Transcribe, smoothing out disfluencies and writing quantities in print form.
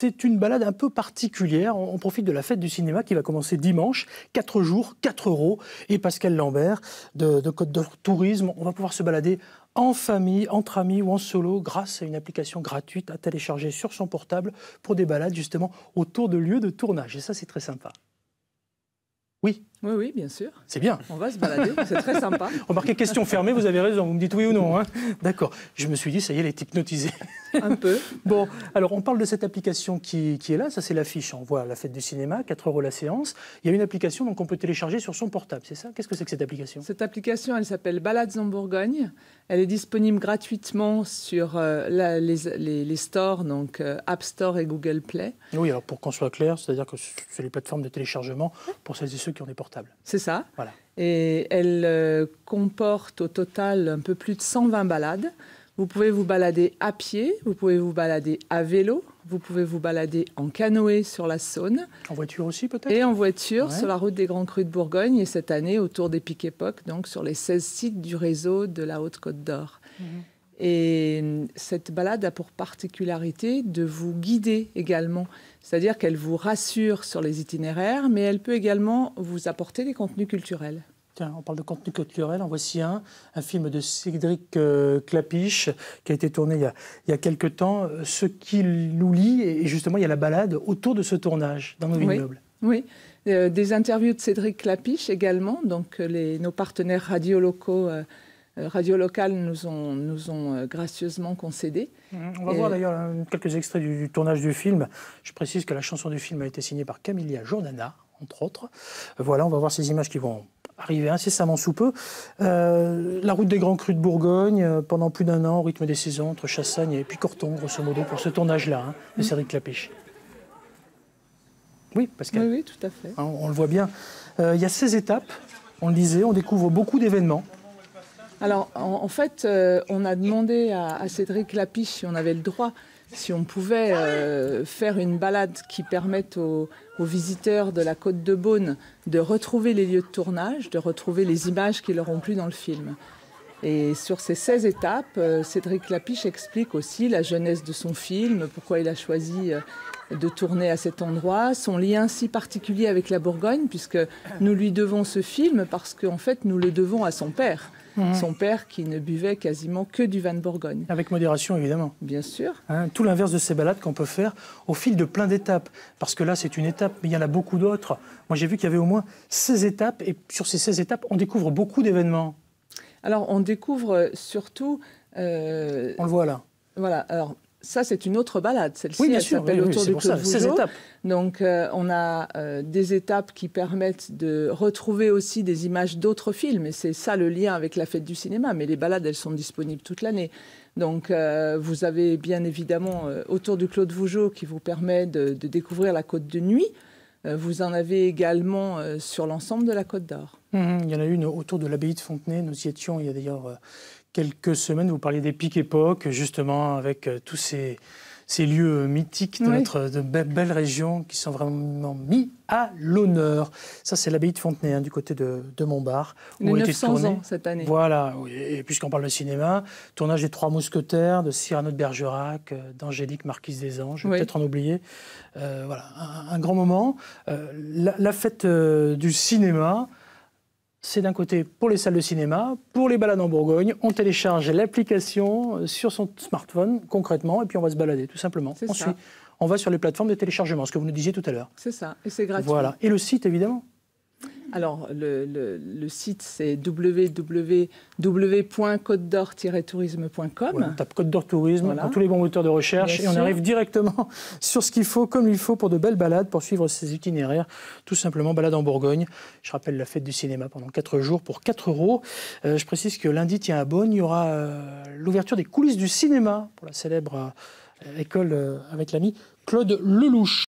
c'est une balade un peu particulière. On profite de la fête du cinéma qui va commencer dimanche. 4 jours, 4 €. Et Pascal Lambert de Côte d'Or Tourisme. On va pouvoir se balader en famille, entre amis ou en solo grâce à une application gratuite à télécharger sur son portable pour des balades justement autour de lieux de tournage. Et ça, c'est très sympa. Oui. Oui, oui, bien sûr. C'est bien. On va se balader, c'est très sympa. Remarquez, question fermée, vous avez raison, vous me dites oui ou non. Hein. D'accord. Je me suis dit, ça y est, elle est hypnotisée. Un peu. Bon, alors on parle de cette application qui est là, ça c'est l'affiche, on voit la fête du cinéma, 4 € la séance. Il y a une application donc, qu'on peut télécharger sur son portable, c'est ça? Qu'est-ce que c'est que cette application? Cette application, elle s'appelle Balades en Bourgogne. Elle est disponible gratuitement sur les stores, donc App Store et Google Play. Oui, alors pour qu'on soit clair, c'est-à-dire que c'est les plateformes de téléchargement pour celles et ceux qui ont des portables. C'est ça. Voilà. Et elle comporte au total un peu plus de 120 balades. Vous pouvez vous balader à pied, vous pouvez vous balader à vélo, vous pouvez vous balader en canoë sur la Saône. En voiture aussi peut-être? Et en voiture ouais. Sur la route des Grands Crus de Bourgogne et cette année autour des Pic Époque, donc sur les 16 sites du réseau de la Haute-Côte d'Or. Et cette balade a pour particularité de vous guider également, c'est-à-dire qu'elle vous rassure sur les itinéraires, mais elle peut également vous apporter des contenus culturels. Tiens, on parle de contenu culturel, en voici un film de Cédric Klapisch qui a été tourné il y a quelques temps. Ce qui nous lie, et justement il y a la balade autour de ce tournage dans nos vignobles. Oui, des interviews de Cédric Klapisch également, donc nos partenaires radio locaux. Radio locale nous ont gracieusement concédé. On va voir d'ailleurs quelques extraits du tournage du film. Je précise que la chanson du film a été signée par Camilla Jordana, entre autres. Voilà, on va voir ces images qui vont arriver incessamment sous peu. La route des Grands Crus de Bourgogne, pendant plus d'1 an, au rythme des saisons, entre Chassagne et Picorton, grosso modo, pour ce tournage-là, de Cédric Klapisch. Oui, Pascal. Oui, tout à fait. On le voit bien. Il y a 16 étapes, on le disait, on découvre beaucoup d'événements. Alors, en fait, on a demandé à Cédric Klapisch si on avait le droit, si on pouvait faire une balade qui permette aux visiteurs de la Côte de Beaune de retrouver les lieux de tournage, de retrouver les images qui leur ont plu dans le film. Et sur ces 16 étapes, Cédric Klapisch explique aussi la jeunesse de son film, pourquoi il a choisi de tourner à cet endroit, son lien si particulier avec la Bourgogne, puisque nous lui devons ce film parce qu'en fait, nous le devons à son père. Son père qui ne buvait quasiment que du vin de Bourgogne. Avec modération, évidemment. Bien sûr. Tout l'inverse de ces balades qu'on peut faire au fil de plein d'étapes. Parce que là, c'est une étape, mais il y en a beaucoup d'autres. Moi, j'ai vu qu'il y avait au moins 16 étapes. Et sur ces 16 étapes, on découvre beaucoup d'événements. Alors, on découvre surtout... On le voit là. Voilà. Alors, ça, c'est une autre balade. Celle-ci, oui, elle s'appelle Autour du Clos de Vougeot. Donc, on a des étapes qui permettent de retrouver aussi des images d'autres films. Et c'est ça le lien avec la fête du cinéma. Mais les balades, elles sont disponibles toute l'année. Donc, vous avez bien évidemment Autour du Clos de Vougeot qui vous permet de découvrir la Côte de Nuit. Vous en avez également sur l'ensemble de la Côte d'Or. Il y en a une autour de l'abbaye de Fontenay. Nous y étions il y a d'ailleurs quelques semaines. Vous parliez des Pic Époque, justement, avec tous ces lieux mythiques de notre belle région qui sont vraiment mis à l'honneur. Ça, c'est l'abbaye de Fontenay, du côté de Montbard. Les 900 ans cette année. Voilà, et puisqu'on parle de cinéma, tournage des Trois Mousquetaires, de Cyrano de Bergerac, d'Angélique, marquise des Anges, je vais peut-être en oublier. Voilà, un grand moment. La fête du cinéma, c'est d'un côté pour les salles de cinéma, pour les balades en Bourgogne, on télécharge l'application sur son smartphone concrètement et puis on va se balader tout simplement. Ensuite, on va sur les plateformes de téléchargement, ce que vous nous disiez tout à l'heure. C'est ça, et c'est gratuit. Voilà, et le site évidemment. Alors, le site, c'est www.côte-d'or-tourisme.com. Voilà, on tape Côte d'Or Tourisme dans tous les bons moteurs de recherche et on arrive directement sur ce qu'il faut, comme il faut, pour de belles balades, pour suivre ces itinéraires. Tout simplement, balade en Bourgogne. Je rappelle la fête du cinéma pendant 4 jours pour 4 €. Je précise que lundi, tiens, à Beaune, il y aura l'ouverture des coulisses du cinéma pour la célèbre école avec l'ami Claude Lelouch.